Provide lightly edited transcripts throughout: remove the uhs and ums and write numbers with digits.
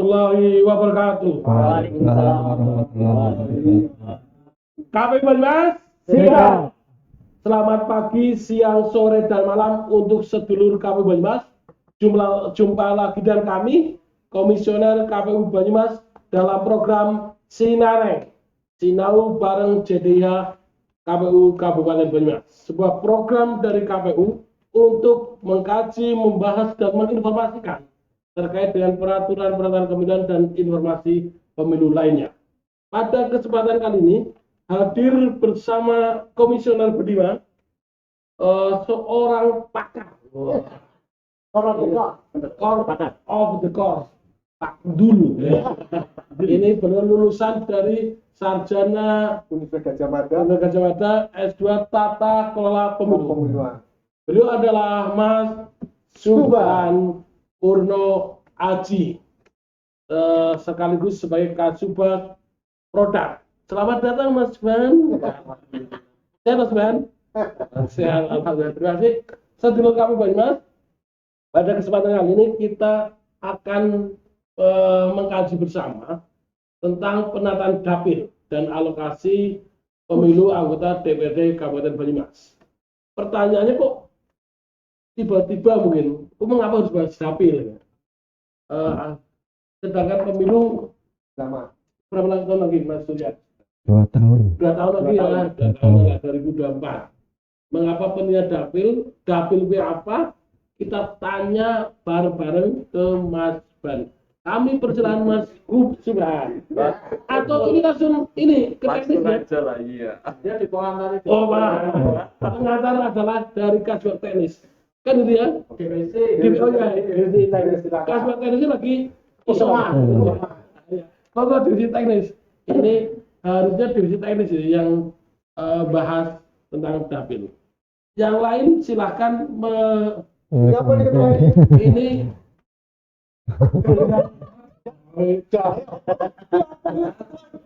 warahmatullahi wabarakatuh. Waalaikumsalam warahmatullahi wabarakatuh. KPU Banyumas, Siap. selamat pagi, siang, sore, dan malam untuk sedulur KPU Banyumas. Jumpa lagi dengan kami, Komisioner KPU Banyumas dalam program Sinareng, Sinau bareng JDIH KPU Kabupaten Banyumas. Sebuah program dari KPU untuk mengkaji, membahas, dan menginformasikan terkait dengan peraturan pemilihan dan informasi pemilu lainnya. Pada kesempatan kali ini hadir bersama Komisioner Budiman, seorang pakar of the course, Pak Dul. Ini beliau lulusan dari Sarjana Universitas Gajah Gajah Mada S2 Tata Kelola Pemilu. Beliau adalah Mas Subhan Purno Aji, sekaligus sebagai Kasubag Produk. Selamat datang Mas Subhan. Sehat Mas Subhan? Sehat, alhamdulillah. Terima kasih. Sedulur KPU Banyumas, pada kesempatan kali ini kita akan mengkaji bersama tentang penataan dapil dan alokasi pemilu anggota DPRD Kabupaten Banyumas. Pertanyaannya kok tiba-tiba mungkin, mengapa harus bahas dapil? Sedangkan pemilu lama. berapa tahun lagi Mas Surya? 2 tahun. 2 tahun lagi ya, 2 tahun lagi 2024. Mengapa pemilihan dapil? Dapil itu apa? Kita tanya bareng-bareng ke Mas Ban. Kami persilakan Mas Subhan. Atau ini langsung ini ke teknis ya? aja lah, iya. Dia di pengantar itu. Oh Pak, pengantar adalah dari Kasubag Teknis. Kan itu ya? DPC. Oh ya, divisi teknis. Kasubag Teknis lagi isoman. Pokok divisi teknis. Ini harusnya divisi teknis yang bahas tentang dapil. Yang lain silahkan Siapa nih ketua ini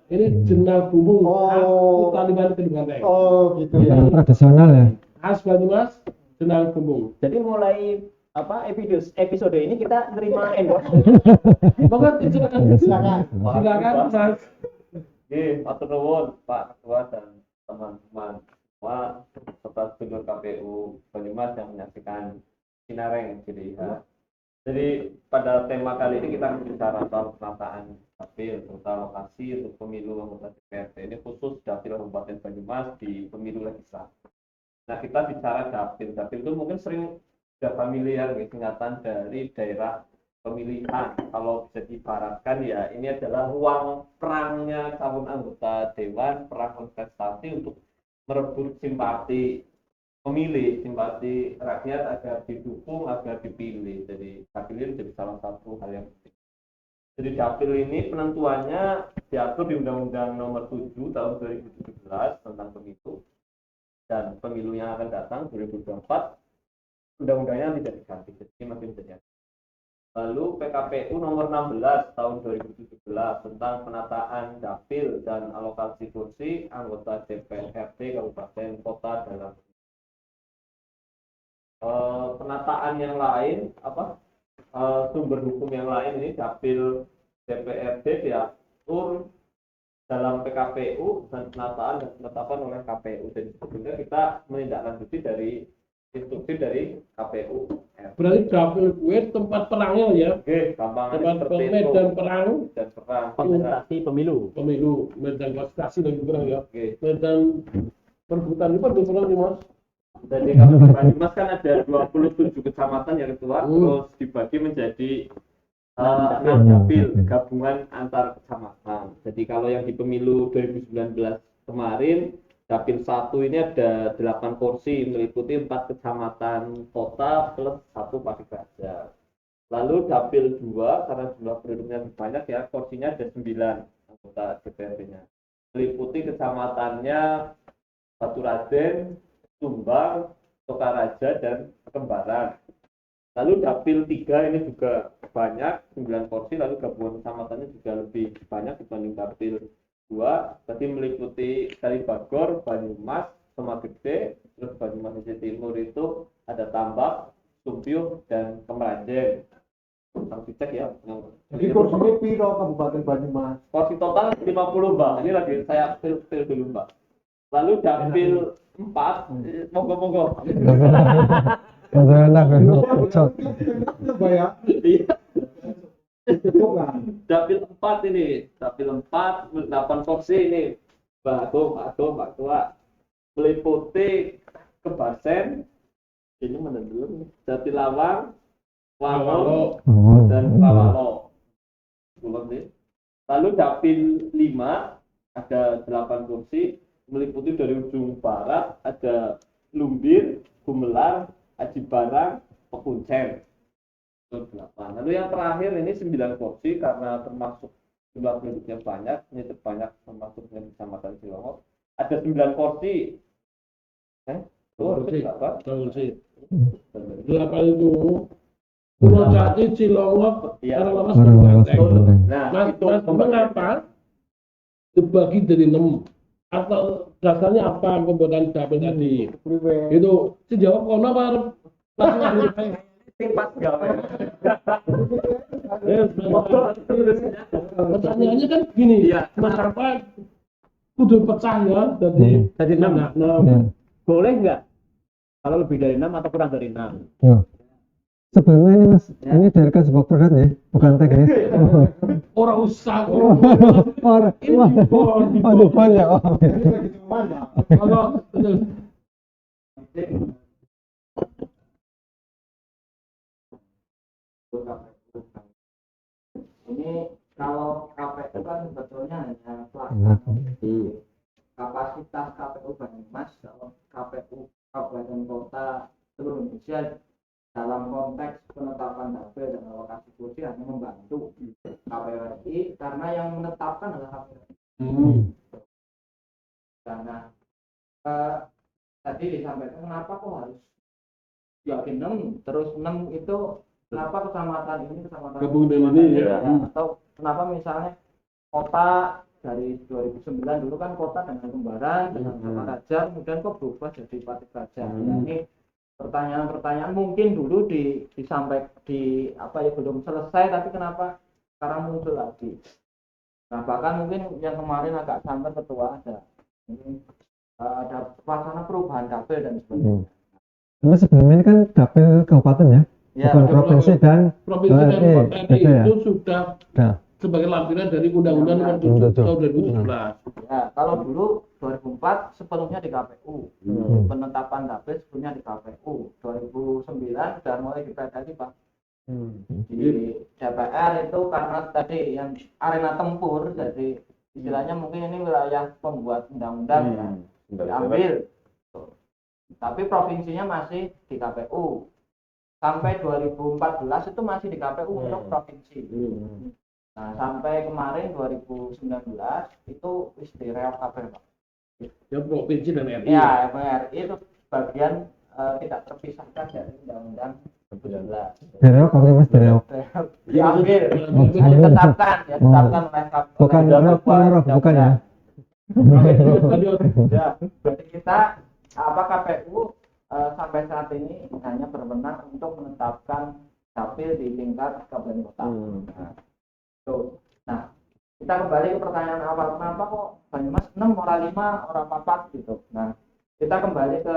ini jenal bumbung Oh. Taliban Kedungan Teng. Oh gitu ya. Yang tradisional ya. Khas Banyumas jenal bumbung. Jadi mulai episode ini kita nerima endorse. Pokoknya silakan Mas. Oke, matur nuwun Pak Ketua dan teman-teman semua serta sedulur KPU Banyumas yang menyaksikan Sinareng JDIH. Jadi pada tema kali ini kita bicara soal penataan dapil serta lokasi untuk pemilu anggota DPRD. Ini khusus dapil Kabupaten Banyumas di pemilu legislatif. Nah, kita bicara dapil itu mungkin sering sudah familiar singkatan dari daerah pemilihan. Kalau bisa diibaratkan ya, ini adalah ruang perangnya calon anggota dewan, perang kontestasi untuk merebut simpati pemilih, simpati rakyat agar didukung, agar dipilih. Jadi dapil ini menjadi salah satu hal yang penting. Jadi dapil ini penentuannya diatur di Undang-Undang Nomor 7 Tahun 2017 tentang pemilu, dan pemilu yang akan datang 2024 undang-undangnya tidak diganti, jadi masih menjadi. Lalu PKPU Nomor 16 Tahun 2017 tentang penataan dapil dan alokasi kursi anggota DPRD Kabupaten Kota dalam penataan yang lain, sumber hukum yang lain ini dapil DPRD diatur dalam PKPU dan penataan dan penetapan oleh KPU. Jadi sebetulnya kita menindaklanjuti dari instruksi dari KPU. Berarti dapil gue tempat perangnya ya. Oke, gampangannya Tempat seperti itu. medan perang Kontestasi pemilu. pemilu, medan kontestasi lebih kurang ya. Oke. Medan perebutan itu berapa nih Mas? Jadi kalau di Banyumas kan ada 27 kecamatan yang ketua, terus dibagi menjadi 6 dapil gabungan antar kecamatan. Jadi kalau yang di pemilu 2019 kemarin, dapil 1 ini ada 8 kursi meliputi 4 kecamatan kota plus 1 Padegraja. Lalu dapil 2 karena jumlah penduduknya lebih banyak ya, kursinya ada 9 anggota DPRD-nya. Meliputi kecamatannya Baturaden, Tumbang, Tokaraja, dan Kembaran. Lalu dapil 3 ini juga banyak, 9 kursi, lalu gabungan kecamatannya juga lebih banyak dibanding dapil 2. Tadi meliputi Kalibagor, Banyumas, Semagede, terus Banyumas Timur itu ada Tambak, Sumpyuh, dan Kemeranjen. harus dicek ya. Jadi kursinya piro Kabupaten Banyumas? Porsi total 50 Mbak. Ini lagi saya fill dulu Mbak. Lalu dapil 4, monggo. Enak cocok. Mbak ya. Iya. Cukup kan? Dapil 4 ini, dapil 4, 8 kursi ini. Mbak Tua. Meliputi Kebasen, ini mana dulu nih? Jatilawang, Wangon, Oh. dan Pawalo. Belum nih. Lalu dapil 5 ada 8 kursi, meliputi dari ujung barat ada Lumbir, Gumelar, Aji Barang, Pekuncen. Itu 8. Lalu yang terakhir ini 9 kursi karena termasuk jumlah penduduknya banyak, ini terbanyak termasuknya di Kecamatan Cilongok. Ada 9 kursi. Kursi. Berapa? Kursi. 8 itu Purwojati, Cilongok, Iya. Karanglawas, Orang dan lawas Banteng. Banteng. Nah, Mas, itu mengapa dibagi dari 6 atau dasarnya apa pembuatan dapil tadi? Itu sejawab kono apa pas gawe. pertanyaannya kan gini, Iya. kenapa kudu pecah ya jadi Jadi 6. Ya. Boleh nggak? Kalau lebih dari 6 atau kurang dari 6? Ya. Sebelumnya ini Mas, ini dari sebuah produk ya, bukan teknis. orang usah Orang, aduh banyak. Ini lagi cuman ya. kalau Ini kalau KPU kan sebetulnya hanya pelaksana. Kapasitas KPU Banyumas kalau KPU Kabupaten Kota seluruh Indonesia dalam konteks penetapan dapil dan alokasi kursi hanya membantu KPU RI karena yang menetapkan adalah KPU RI. Karena tadi disampaikan kenapa kok harus bikin 6 terus 6 itu kenapa kecamatan ini kecamatan Gabungan ini, ya. atau kenapa misalnya kota dari 2009 dulu kan kota dengan Kembaran dengan Raja kemudian kok berubah jadi Patih Raja. Ini pertanyaan-pertanyaan mungkin dulu disampaikan di apa ya belum selesai tapi kenapa sekarang muncul lagi. Nah bahkan mungkin yang kemarin agak santer ketua ada wacana perubahan dapil dan sebagainya. Tapi sebelumnya ini kan dapil kabupaten ya, Ya, bukan provinsi dan provinsi dan RI, kota RI beda ya? itu sudah Nah, sebagai lampiran dari Undang-Undang Nomor 7 tahun 2017. Ya, kalau dulu 2004 sepenuhnya di KPU. Penetapan dapil sebelumnya di KPU. 2009 sudah mulai dipelajari Pak. Di DPR itu karena tadi yang arena tempur, jadi istilahnya mungkin ini wilayah pembuat undang-undang ya, diambil. Tapi provinsinya masih di KPU. Sampai 2014 itu masih di KPU untuk provinsi. Nah, sampai kemarin 2019 itu istilah KPU Pak. Ya provinsi dan RI. Ya, MRI itu bagian tidak terpisahkan dari undang-undang 17. Derok apa Mas Derok? Diambil, Ambil. ditetapkan oleh KPU. Bukan Derok, bukan ya? Ya, berarti kita KPU sampai saat ini hanya berwenang untuk menetapkan dapil di tingkat kabupaten kota. Nah, kita kembali ke pertanyaan awal, kenapa kok Banyumas 6 orang 5 orang 4 gitu. Nah, kita kembali ke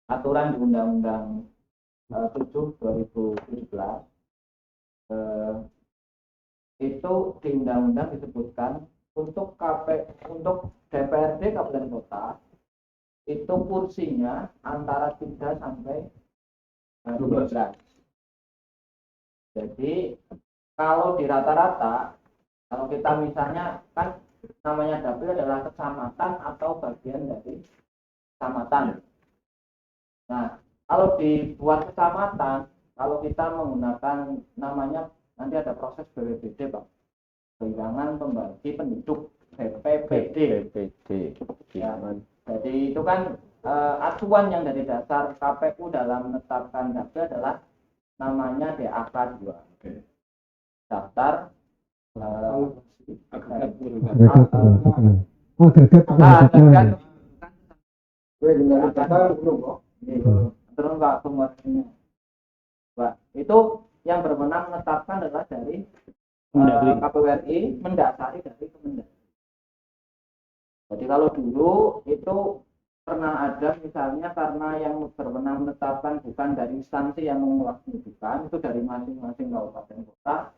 aturan di Undang-Undang 7 2017. Itu di undang-undang disebutkan untuk untuk DPRD kabupaten kota itu kursinya antara 3 sampai 12. Jadi kalau di rata-rata, kalau kita misalnya kan namanya dapil adalah kecamatan atau bagian dari kecamatan. Nah, kalau dibuat kecamatan, kalau kita menggunakan namanya nanti ada proses BPBD Pak, Bilangan Pembagi Penduduk BPBD. Ya, jadi itu kan acuan yang dari dasar KPU dalam menetapkan dapil adalah namanya DAK 2. Daftar Agregat kependudukan. terus Pak pemerintahnya. Pak, itu yang berwenang menetapkan adalah dari Kemendagri. KPU RI mendasari dari Kemendagri. Jadi kalau dulu itu pernah ada misalnya karena yang berwenang menetapkan bukan dari instansi yang mengelola pendidikan, itu dari masing-masing kabupaten kota,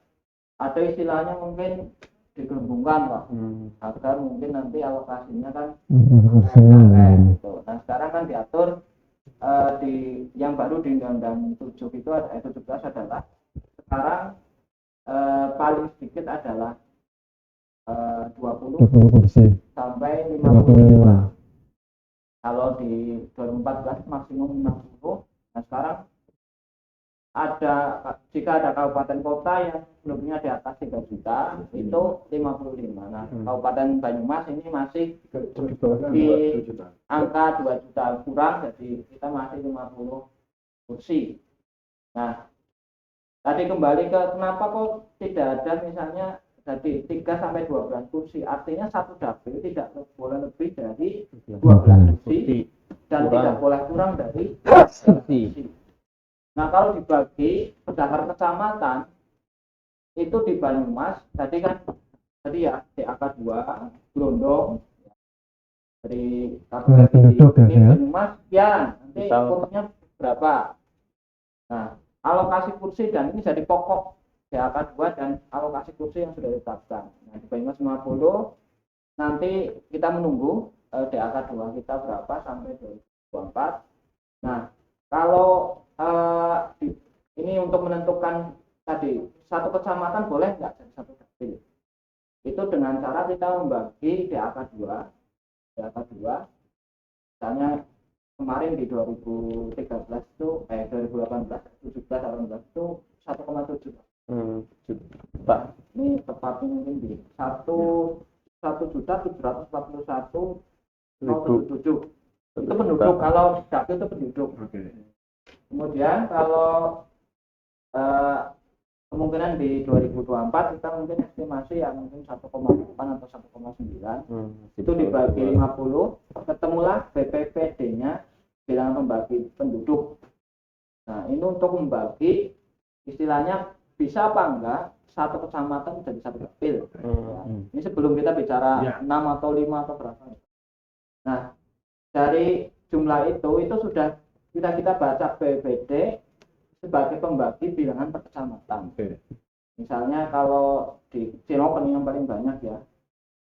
ada istilahnya mungkin digabungkan Pak, agar mungkin nanti alokasinya kan gitu. Nah sekarang kan diatur di yang baru di Undang-Undang 7 itu ada 17 adalah sekarang paling sedikit adalah 20 kursi sampai 55. 55. Kalau di 2014 maksimum 60. Nah sekarang ada jika ada kabupaten kota yang sebelumnya di atas 3 juta itu 55. Nah Kabupaten Banyumas ini masih di angka 2 juta kurang, jadi kita masih 50 kursi. Nah tadi kembali ke kenapa kok tidak ada misalnya jadi 3 sampai 12 kursi, artinya satu dapil tidak boleh lebih dari 12 kursi dan tidak boleh kurang dari 12 kursi. Nah kalau dibagi berdasarkan kecamatan itu di Banyumas tadi ya DAK 2 Glondong dari Jumlah penduduk ini ya. Banyumas ya nanti kursinya berapa. Nah alokasi kursi dan ini jadi pokok DAK 2 dan alokasi kursi yang sudah ditetapkan. Nah di Banyumas 50, nanti kita menunggu DAK 2 kita berapa sampai 2024. Nah kalau ini untuk menentukan tadi satu kecamatan boleh nggak jadi satu dapil, itu dengan cara kita membagi DAK 2 misalnya kemarin di 2013 itu 2018 17 18 itu 1,7 Pak. ini tepatnya mungkin di 1.741.077 itu penduduk. Kalau dapil itu penduduk. Kemudian kalau kemungkinan di 2024 kita mungkin estimasi yang mungkin 1,8 atau 1,9 itu dibagi 50, ketemulah BPPD-nya bilangan pembagi penduduk. Nah ini untuk membagi istilahnya bisa apa enggak satu kecamatan jadi satu dapil. Ya. Ini sebelum kita bicara 6 atau 5 atau berapa. Nah dari jumlah itu sudah kita baca BPPD sebagai pembagi bilangan per kecamatan. Misalnya kalau di Cilokan yang paling banyak ya,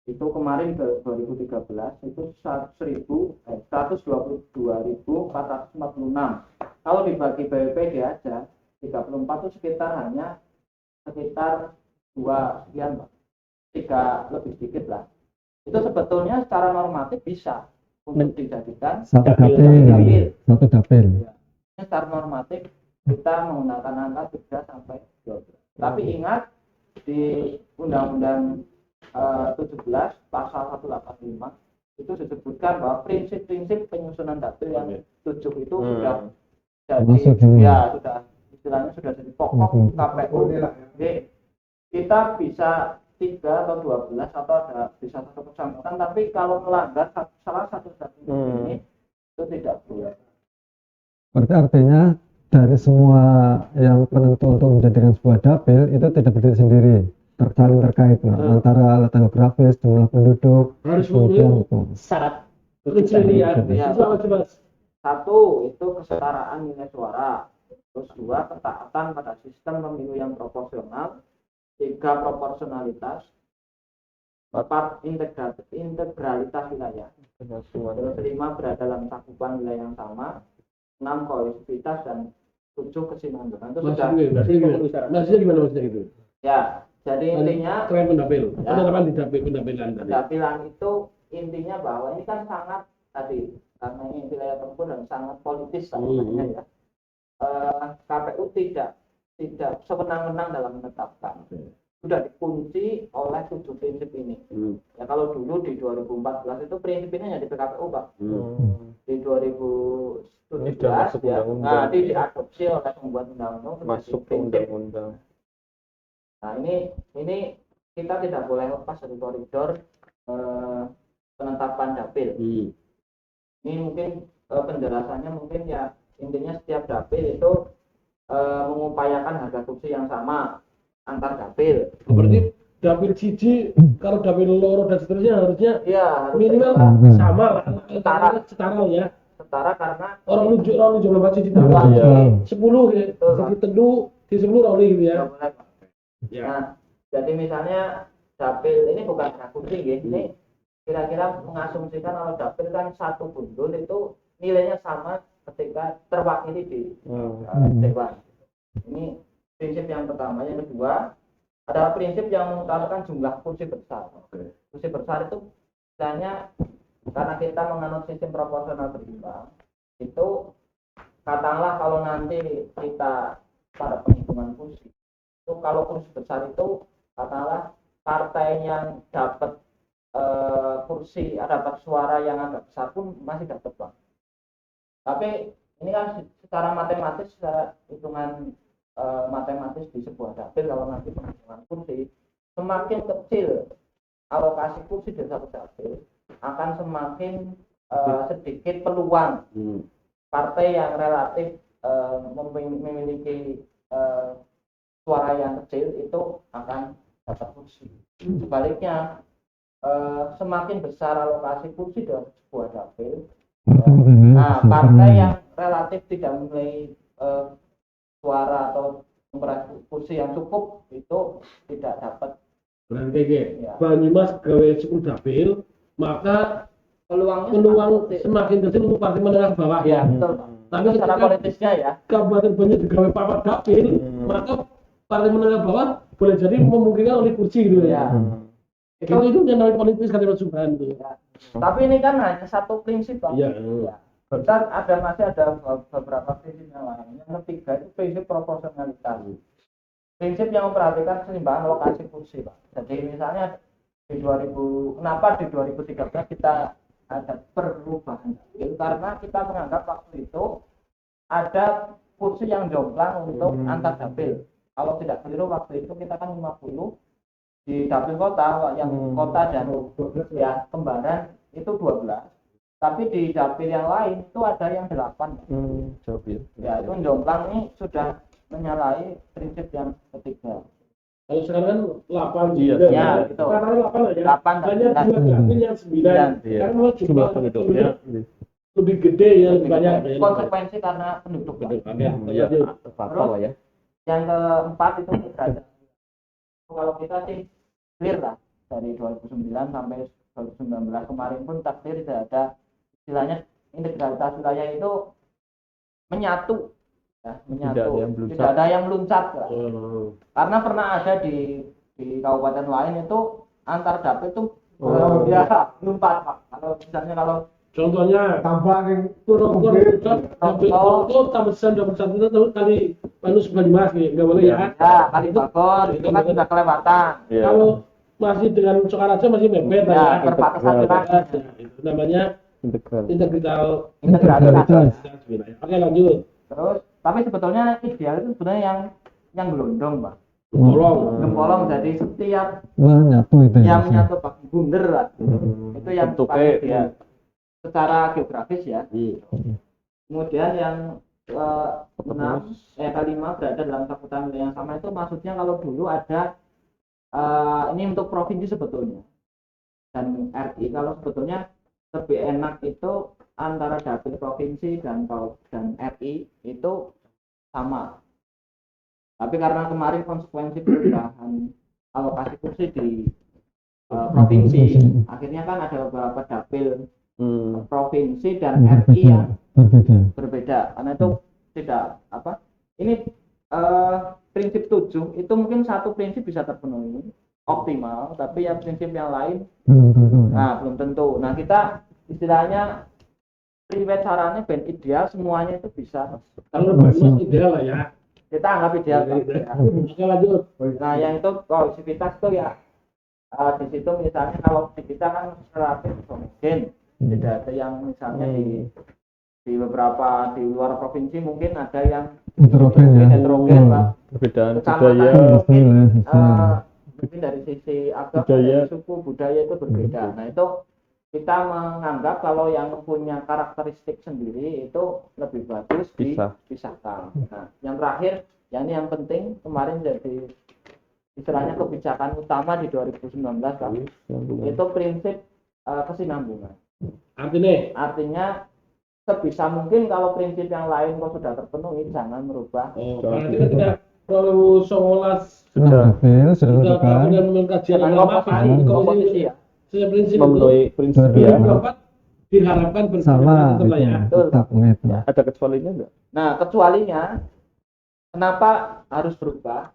itu kemarin ke 2013 itu 122.446. Kalau dibagi BPPD aja 34 itu sekitar 2 sekian, 3 lebih sedikit lah. Itu sebetulnya secara normatif bisa untuk dijadikan Satu dapil. Ya. Secara normatif kita menggunakan angka 3 sampai 12. Tapi ingat di Undang-Undang 17 pasal 185 itu disebutkan bahwa prinsip-prinsip penyusunan dapil yang 7 itu sudah jadi sudah istilahnya sudah jadi pokok KPU. Jadi kita bisa 3 atau 12 atau ada bisa satu kecamatan, tapi kalau melanggar salah satu dapil ini itu tidak boleh. Berarti artinya dari semua yang penentu untuk menjadikan sebuah dapil itu tidak berdiri sendiri, saling terkait antara letak geografis, jumlah penduduk, harus kemudian Syarat dilihat. Ya. Coba. 1 itu kesetaraan nilai suara, terus 2 ketaatan pada sistem pemilu yang proporsional, 3 proporsionalitas, 4 integralitas wilayah, terus 5 berada dalam cakupan wilayah yang sama, 6 kohesivitas dan 7 kesinambungan. Itu sudah Maksudnya gimana maksudnya itu? ya. Jadi intinya Keren pendapil. Ya. Penerapan di dapil pendapilan tadi. pendapilan itu intinya bahwa ini kan sangat tadi karena ini wilayah tertentu dan sangat politis sebenarnya ya. KPU tidak sewenang-wenang dalam menetapkan. Sudah dikunci oleh 7 prinsip ini. Ya kalau dulu di 2014 itu prinsip ini hanya di PKPU Pak. Di 2017 ya, nah diadopsi oleh pembuat undang-undang Masuk ke prinsip. undang-undang. Nah ini kita tidak boleh lepas dari koridor penetapan dapil. Ini mungkin penjelasannya mungkin ya intinya setiap dapil itu mengupayakan harga kursi yang sama antar dapil. Berarti dapil siji kalau dapil loro dan seterusnya harusnya Iya, harus minimal setara. sama lah, Setara. setara ya. Setara karena Orang nunjuk berapa siji tambah Iya. 10 ya, siji tendu di 10 orang gitu ya. nggak boleh. Ya. Nah, jadi misalnya dapil ini bukan harga kursi ya. Ini kira-kira mengasumsikan kalau dapil kan satu bundul itu nilainya sama ketika terwakili di dewan. Ini prinsip yang pertama. Yang kedua adalah prinsip yang mengutamakan jumlah kursi besar. Kursi besar itu misalnya karena kita menganut sistem proporsional berimbang, itu katakanlah kalau nanti kita pada penghitungan kursi itu kalau kursi besar itu katakanlah partai yang dapat kursi dapat suara yang agak besar pun masih dapat Bang. Tapi ini kan secara matematis, secara hitungan matematis di sebuah dapil kalau nanti penghitungan kursi semakin kecil alokasi kursi di satu dapil akan semakin sedikit peluang partai yang relatif memiliki suara yang kecil itu akan dapat kursi. Sebaliknya semakin besar alokasi kursi dalam sebuah dapil, nah partai yang relatif tidak memiliki suara atau kursi yang cukup itu tidak dapat. Berarti kayak Ya. Banyumas gawe 10 dapil, maka Peluang semakin kecil untuk partai menengah bawah ya ya. betul. Tapi Secara ketika politisnya ya. Kabupaten Banyu digawe 4 dapil, maka partai menengah bawah boleh jadi memungkinkan oleh kursi gitu ya. Ya. Itu yang namanya politis kan Mas Subhan tuh. Ya. Tapi ini kan hanya satu prinsip Bang. Iya. Ya. Kita masih ada beberapa prinsip yang lain. Yang ketiga itu prinsip proporsionalitas. Prinsip yang memperhatikan keseimbangan lokasi kursi, Pak. Jadi misalnya kenapa di 2013 kita ada perubahan? Itu karena kita menganggap waktu itu ada kursi yang jomplang untuk antar dapil. Kalau tidak keliru waktu itu kita kan 50 di dapil kota, yang kota dan ya kembaran itu 12. Tapi di dapil yang lain itu ada yang 8. Ya itu jomplang ini sudah menyalahi prinsip yang ketiga. Kalau sekarang kan 8 Iya, juga. ya, gitu. Sekarang 8 aja. 8 dan Hanya 2 dapil yang 9. Iya. Karena memang jumlah penduduknya lebih gede ya, lebih banyak. Ya. Konsekuensi karena penduduk. Pak. ya Terus lah ya. yang keempat itu derajat. Kalau kita sih clear lah dari 2009 sampai 2019 kemarin pun takdir tidak ada istilahnya integritas wilayah itu menyatu, ya, menyatu. Tidak ada yang meluncat lah. Karena pernah ada di kabupaten lain itu antar dapil itu ya melompat Pak. Kalau misalnya kalau Contohnya tambah yang Purwokerto tambah satu itu kali Panus Banyumas nih, nggak boleh ya. ya kali Bogor itu kan sudah kelewatan. Kalau masih dengan Sokaraja masih mepet Ya, perbatasan wilayah. Itu namanya integritas. Integritas. Oke lanjut. Terus tapi sebetulnya ideal itu sebenarnya yang gelondong Pak. Gempolong jadi setiap menyatu itu ya. yang menyatu Pak bunder lah. Itu yang paling ideal secara geografis ya. Kemudian yang kelima berada dalam cakupan wilayah yang sama itu maksudnya kalau dulu ada ini untuk provinsi sebetulnya dan RI kalau sebetulnya lebih enak itu antara dapil provinsi dan RI itu sama. Tapi karena kemarin konsekuensi perubahan alokasi kursi di provinsi, akhirnya kan ada beberapa dapil provinsi dan RI yang berbeda. Karena itu tidak ini prinsip 7 itu mungkin satu prinsip bisa terpenuhi optimal, tapi yang prinsip yang lain belum tentu. Nah kita istilahnya priwet caranya ben ideal semuanya itu bisa. Kalau Banyumas ideal lah ya. Kita anggap ideal Pak. Ya. Oke lanjut. Nah yang itu kohesivitas itu ya di situ misalnya kalau di kita kan relatif homogen, tidak ada yang misalnya di beberapa di luar provinsi mungkin ada yang heterogen Pak. Perbedaan Kecamatan budaya, mungkin dari sisi agama, dari suku budaya itu berbeda. Nah itu kita menganggap kalau yang punya karakteristik sendiri itu lebih bagus dipisahkan. Nah, yang terakhir, yang ini yang penting kemarin jadi istilahnya kebijakan utama di 2019 kan, itu prinsip kesinambungan. Artinya sebisa mungkin kalau prinsip yang lain kok sudah terpenuhi, jangan merubah. Berarti ketika 2019 sudah tentukan dan mengkaji Jangan komposisi ya. prinsip Memenuhi prinsip ya. 2024 diharapkan sama betul lah ya. itu tetap begitu. Ada kecualinya enggak? Nah, kecualinya kenapa harus berubah?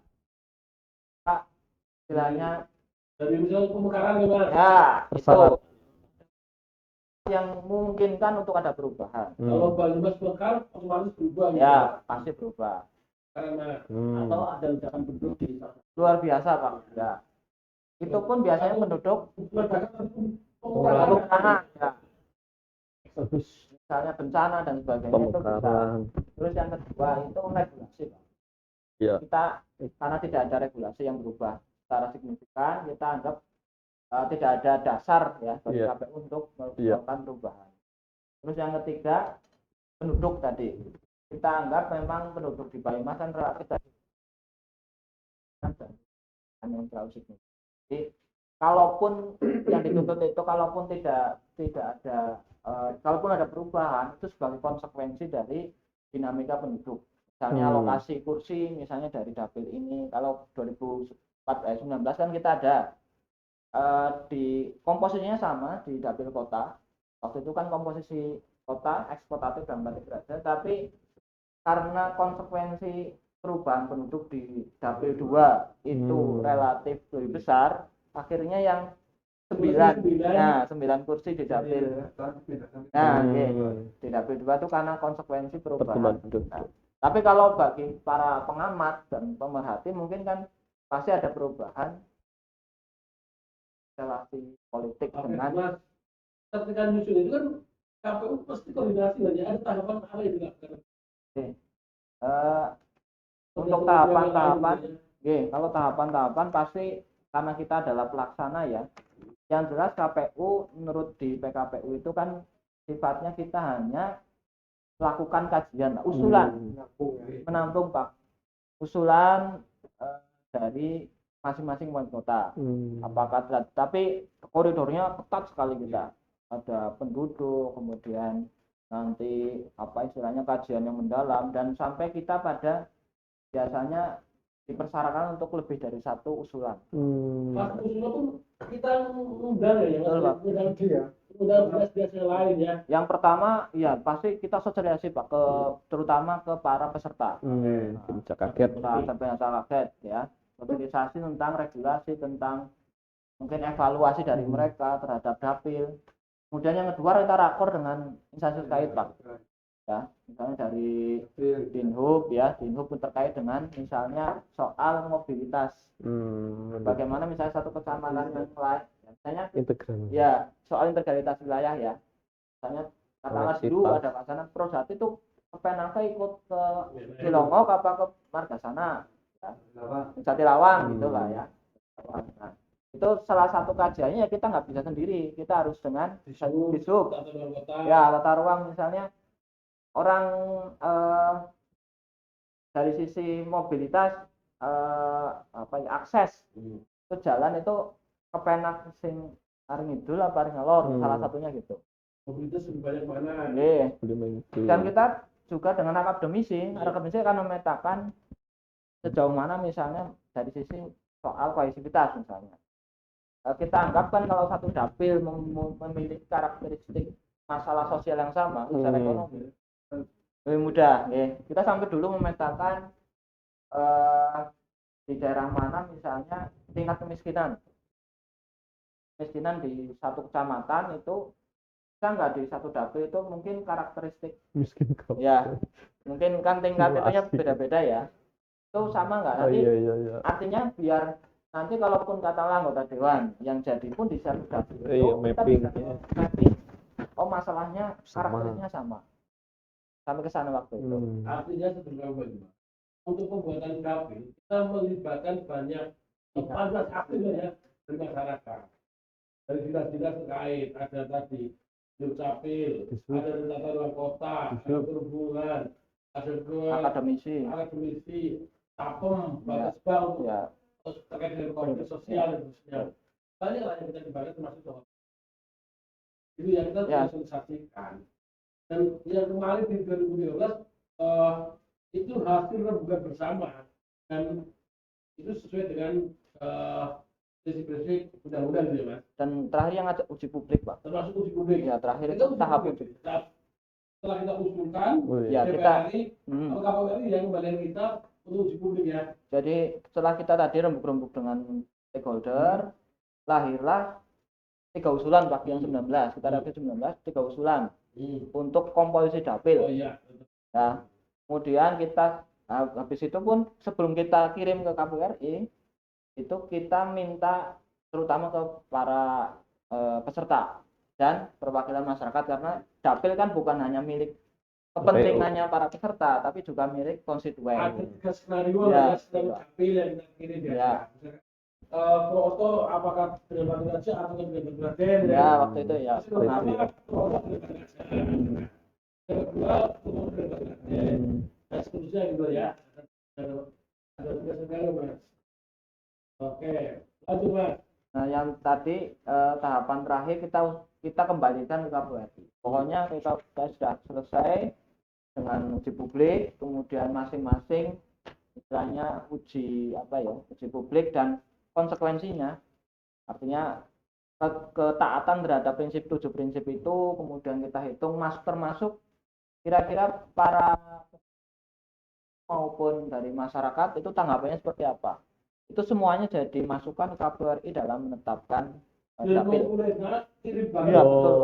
Istilahnya Dari misalnya pemekaran gimana? ya Persyarat. itu yang memungkinkan untuk ada perubahan. Kalau Banyumas mekar otomatis berubah gitu. Ya, pasti berubah. Karena Atau ada ledakan penduduk di Luar biasa, Pak. Ya. Itu pun biasanya penduduk bencana ya. Misalnya bencana dan sebagainya itu bisa. pemekaran. Terus yang kedua itu regulasi, Pak. Ya. Kita karena tidak ada regulasi yang berubah secara signifikan, kita anggap tidak ada dasar ya bagi Iya. KPU untuk Iya. melakukan perubahan. Terus yang ketiga penduduk tadi, kita anggap memang penduduk di Banyumas kan relatif tadi yang terlalu signifikan. Jadi kalaupun yang dituntut itu kalaupun tidak ada kalaupun ada perubahan itu sebagai konsekuensi dari dinamika penduduk. Misalnya alokasi kursi misalnya dari dapil ini kalau 2019 kan kita ada di komposisinya sama di dapil kota. Waktu itu kan komposisi kota eksploitatif dan batik derajat, tapi karena konsekuensi perubahan penduduk di dapil 2 itu relatif lebih besar, akhirnya yang 9 kursi di dapil. Nah, di dapil 2 itu karena konsekuensi perubahan. Nah, tapi kalau bagi para pengamat dan pemerhati mungkin kan pasti ada perubahan relasi politik dengan ketika nyusun itu kan KPU pasti koordinasi dan ada tahapan apa yang dilakukan. untuk tahapan-tahapan, kalau tahapan-tahapan pasti karena kita adalah pelaksana ya. Yang jelas KPU menurut di PKPU itu kan sifatnya kita hanya melakukan kajian, usulan, menampung Pak, usulan dari masing-masing wali kota. Apakah tapi koridornya ketat sekali kita. Ada penduduk, kemudian nanti apa istilahnya kajian yang mendalam dan sampai kita pada biasanya dipersyaratkan untuk lebih dari satu usulan. Pas usulan pun kita undang ya, undang bias-bias yang lain ya. Yang pertama, ya pasti kita sosialisasi Pak terutama ke para peserta. Kaget. Sampai kaget ya. Sosialisasi tentang regulasi, tentang mungkin evaluasi dari mereka terhadap dapil. Kemudian yang kedua kita rakor dengan instansi terkait Pak. Ya, misalnya dari Dinhub ya, Dinhub pun terkait dengan misalnya soal mobilitas. Bagaimana misalnya satu kecamatan yang lain, misalnya ya soal integralitas wilayah ya. Misalnya katakanlah dulu ada pasangan Projati itu kepenangka ikut ke Cilongok apa ke Margasana, ya. Jatilawang gitulah ya. Nah, itu salah satu kajiannya ya kita nggak bisa sendiri, kita harus dengan Disub. Ya tata ruang misalnya orang dari sisi mobilitas akses ke jalan itu kepenak sing paling idul apa paling ngalor salah satunya gitu. Mobilitas lebih banyak mana? Dan kita juga dengan akademisi akan memetakan sejauh mana misalnya dari sisi soal kohesivitas misalnya. Kita anggapkan kalau satu dapil memiliki karakteristik masalah sosial yang sama secara ekonomi lebih mudah ya. Kita sampai dulu memetakan di daerah mana misalnya tingkat kemiskinan di satu kecamatan itu bisa nggak di satu dapil itu mungkin karakteristik Miskin kok. ya mungkin kan tingkat itunya beda-beda ya itu sama nggak nanti artinya biar nanti kalaupun katakanlah anggota dewan yang jadi pun di satu dapil itu kita bisa mapping masalahnya karakteristiknya sama sampai ke sana waktu itu. Artinya sederhana Banyumas. Untuk pembuatan KP kita melibatkan banyak 14 aktif ya dari masyarakat. dari dinas-dinas terkait, ada tadi Dukcapil, ada tata ruang kota, ada perhubungan, ada Akademisi. akademisi, Tapem, Ya. Bapesbang, Ya. terus terkait dengan komite sosial dan seterusnya. Banyak lah yang kita dibahas termasuk soal itu yang kita Ya. sosialisasikan. Dan yang kemarin di 2012 itu hasil rembukan bersama dan itu sesuai dengan prinsip-prinsip undang-undang gitu ya Mas. Dan terakhir yang ada uji publik, Pak. Termasuk uji publik. Ya, terakhir Kita itu tahap uji uji. publik. Setelah kita usulkan, Ya, kita DPR atau KPRI yang kembali kita untuk uji publik ya. jadi setelah kita tadi rembuk-rembuk dengan stakeholder, lahirlah 3 usulan Pak yang 19. Kita dapat 19, 3 usulan untuk komposisi dapil. Oh iya. Nah, kemudian kita habis itu pun sebelum kita kirim ke KPRI itu kita minta terutama ke para peserta dan perwakilan masyarakat karena dapil kan bukan hanya milik kepentingannya para peserta tapi juga milik konstituen. Ada 3 skenario Ya. ya, skenario dapil yang kita kirim ya. Ya. Foto apakah dengan Batu Raja atau dengan Batu Raden Ya, waktu itu ya. Terus pertama, foto dengan Batu Raja. Yang kedua, foto dengan Batu Raden. Dan seterusnya gitu ya. Ada 3 skenario Mas. Oke, lanjut Mas. Nah, yang tadi tahapan terakhir kita kembalikan ke KPRI. Pokoknya kita sudah selesai dengan uji publik, kemudian masing-masing istilahnya uji publik dan konsekuensinya. Artinya ketaatan terhadap prinsip 7 prinsip itu kemudian kita hitung termasuk kira-kira para maupun dari masyarakat itu tanggapannya seperti apa. Itu semuanya jadi masukan KPRI dalam menetapkan dapil. Iya, betul.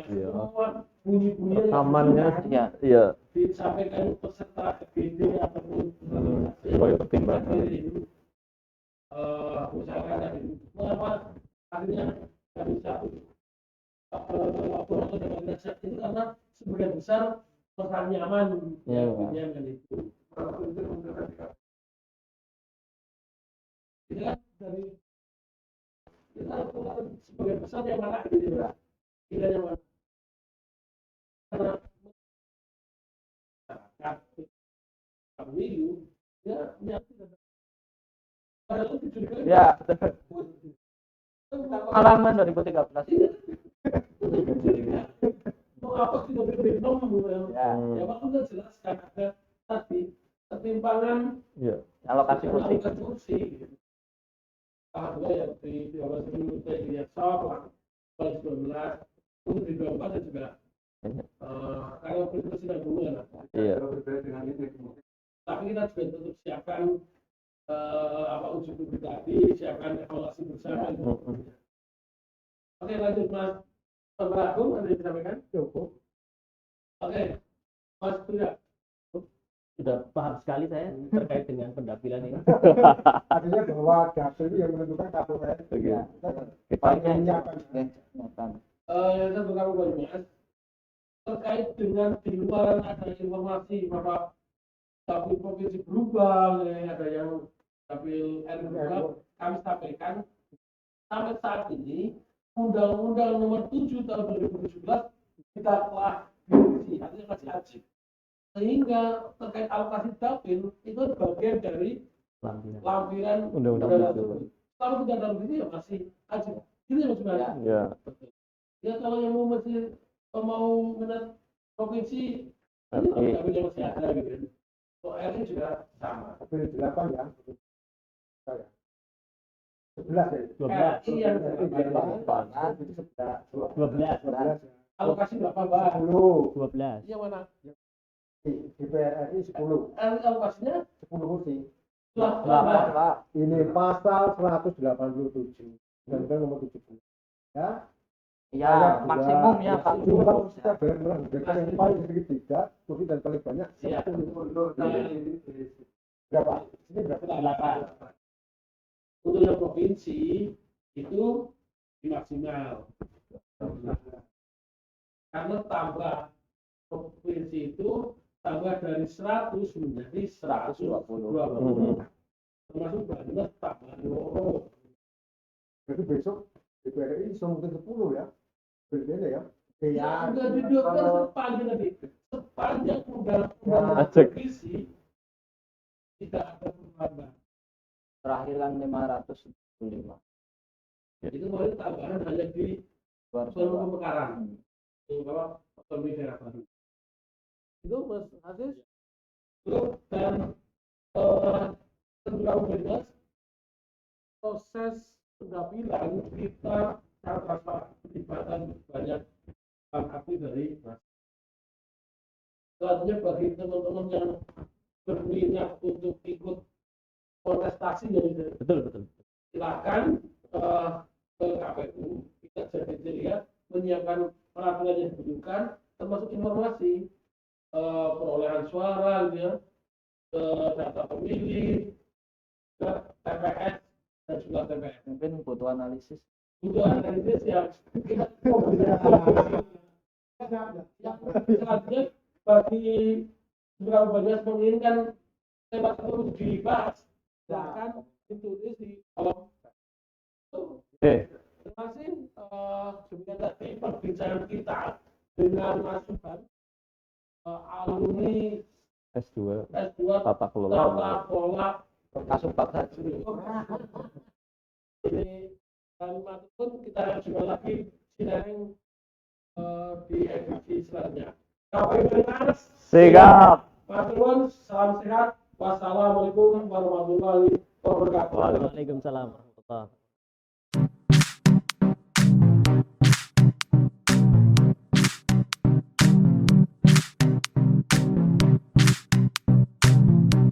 Iya. Bunyi-bunyi Rekamannya. Ya. Iya. disampaikan peserta BD ataupun Sebagai pertimbangan. usahakan mengapa akhirnya nggak bisa lapor atau dapat nasihat itu karena sebagian besar merasa nyaman Ya. dengan itu. Ini kan dari kita sebagian besar yang mana gitu ya, tidak yang mana karena pemilu ya padahal itu juga Ya, pengalaman 2013. mau apa sih mobil minum Ya, ya waktu kan jelaskan ada tadi ketimpangan Iya. alokasi kursi. alokasi kursi juga yang di 12 di Yasop 2019 untuk di 24 juga kalau presiden dulu ya Iya. Berbeda dengan ini. tapi kita juga tetap siapkan uji publik tadi, siapkan evaluasi bersama. Oke, lanjut Mas Pak Agung, ada yang disampaikan? Cukup. Oke, Mas Priya. Sudah paham sekali saya terkait dengan pendapilan ini. Artinya bahwa dapil itu yang menentukan KPRI. Iya. Kita menyiapkan. Yang saya berkata Mas, terkait dengan di luar ada informasi bahwa dapil provinsi berubah, ada yang dapil RI berubah, kami sampaikan sampai saat ini Undang-Undang Nomor 7 Tahun 2017 kita telah direvisi, artinya masih wajib. Sehingga terkait alokasi dapil itu bagian dari lampiran Undang-undang tersebut. Kalau tidak dalam ini ya masih wajib. Gitu ya Mas Bima? Iya. Ya kalau yang mau menat provinsi ini dapilnya masih ada gitu. Kalau RI juga sama. Dapil 8 ya. 11 ya. 12. RI yang 12. alokasi berapa Mbak? 10. 12. Yang mana? DPR RI 10. Alokasinya 10 kursi. Pak. Ini pasal 187. Undang-Undang Nomor 70. Ya. Ya, maksimum ya Pak. Jumlah kita benar-benar yang paling sedikit 3, kursi dan paling banyak Iya. 10. Berapa? Ini berapa? 8. Untuk yang provinsi itu maksimal. Karena tambah provinsi itu tambah dari 100 menjadi 120. Termasuk Banyumas tambah 2. Berarti besok DPR RI bisa mungkin 10 ya. Berbeda ya. Ya, udah didukkan sepanjang tadi. Sepanjang udah Acek. revisi tidak ada perubahan. Terakhir kan 575. Itu kemarin tambahan hanya di seluruh pemekaran. Bahwa otonomi daerah baru. Itu Mas Aziz. Terus dan setelah jelas proses pendapilan kita rasa keterlibatan banyak aktif dari mas. Selanjutnya bagi teman-teman yang berminat untuk ikut kontestasi yang Betul. silakan ke KPU kita jadi lihat menyiapkan peraturan yang dibutuhkan termasuk informasi perolehan suara gitu ya, data pemilih, ke TPS dan juga TPS. Mungkin butuh analisis. Butuh analisis yang kita yang selanjutnya bagi beberapa banyak menginginkan tema itu dibahas, silakan ditulis di kolom. Oke. Terima kasih. Demikian tadi perbincangan kita dengan Mas Subhan, alumni S2 S2 tata kelola tata kelola Kasupak saja. Ini Kalimantan pun kita juga lagi sinareng di edisi selanjutnya. KPU Mas. Sigap. Mas Irwan, salam sehat. Wassalamualaikum warahmatullahi wabarakatuh. Waalaikumsalam warahmatullahi wabarakatuh.